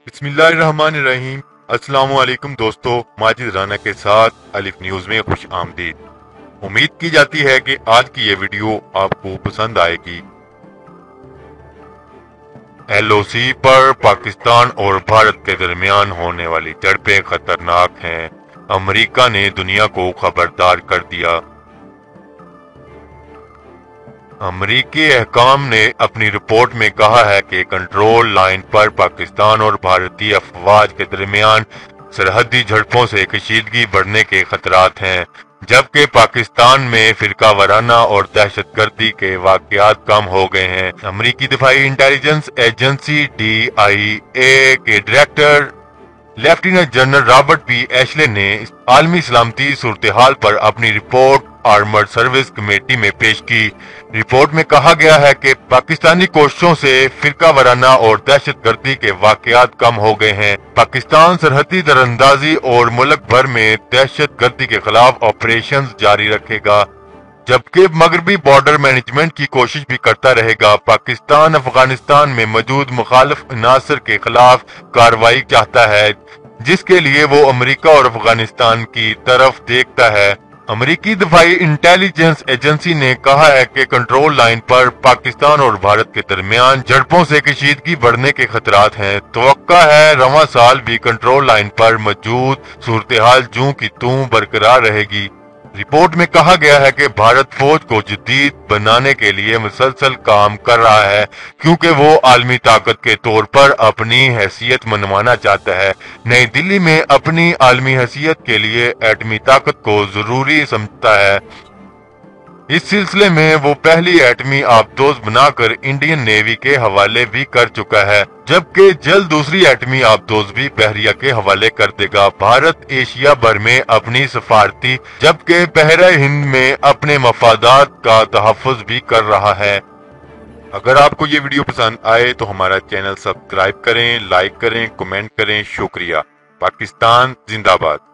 बिस्मिल्लाहिर्रहमानिर्रहीम। अस्सलाम वालेकुम दोस्तों, माजिद राना के साथ अलिफ न्यूज में खुश आमदीद। उम्मीद की जाती है कि आज की ये वीडियो आपको पसंद आएगी। एलओसी पर पाकिस्तान और भारत के दरमियान होने वाली झड़पें खतरनाक हैं। अमेरिका ने दुनिया को खबरदार कर दिया। अमरीकी अहकाम ने अपनी रिपोर्ट में कहा है कि कंट्रोल लाइन पर पाकिस्तान और भारतीय अफवाज के दरमियान सरहदी झड़पों से कशीदगी बढ़ने के खतरात हैं, जबकि पाकिस्तान में फिरका वाराना और दहशतगर्दी के वाकयात कम हो गए हैं। अमरीकी दिफाई इंटेलिजेंस एजेंसी DIA के director lieutenant general Robert P Ashley ने आलमी सलामती सूरत हाल पर अपनी रिपोर्ट आर्मर्ड सर्विस कमेटी में पेश की। रिपोर्ट में कहा गया है कि पाकिस्तानी कोशिशों से फिरका वाराना और दहशतगर्दी के वाकयात कम हो गए हैं। पाकिस्तान सरहदी दरअंदाजी और मुल्क भर में दहशतगर्दी के खिलाफ ऑपरेशन जारी रखेगा, जबकि मगरबी बॉर्डर मैनेजमेंट की कोशिश भी करता रहेगा। पाकिस्तान अफगानिस्तान में मौजूद मुखालिफ अनासर के खिलाफ कार्रवाई चाहता है, जिसके लिए वो अमेरिका और अफगानिस्तान की तरफ देखता है। अमेरिकी दिफाई इंटेलिजेंस एजेंसी ने कहा है कि कंट्रोल लाइन पर पाकिस्तान और भारत के दरमियान झड़पों से कशीदगी बढ़ने के खतरात हैं। तवक्का है रवां साल भी कंट्रोल लाइन पर मौजूद सूरत हाल जूं की तूं बरकरार रहेगी। रिपोर्ट में कहा गया है कि भारत फौज को जदीद बनाने के लिए मुसलसल काम कर रहा है, क्योंकि वो आलमी ताकत के तौर पर अपनी हैसियत मनवाना चाहता है। नई दिल्ली में अपनी आलमी हैसियत के लिए एटमी ताकत को जरूरी समझता है। इस सिलसिले में वो पहली एटमी आबदोज बनाकर इंडियन नेवी के हवाले भी कर चुका है, जबकि जल्द दूसरी एटमी आबदोज भी बहरिया के हवाले कर देगा। भारत एशिया भर में अपनी सफारती जबकि बहरा हिंद में अपने मफादात का तहफ़्फ़ुज़ भी कर रहा है। अगर आपको ये वीडियो पसंद आए तो हमारा चैनल सब्सक्राइब करें, लाइक करें, कमेंट करें। शुक्रिया। पाकिस्तान जिंदाबाद।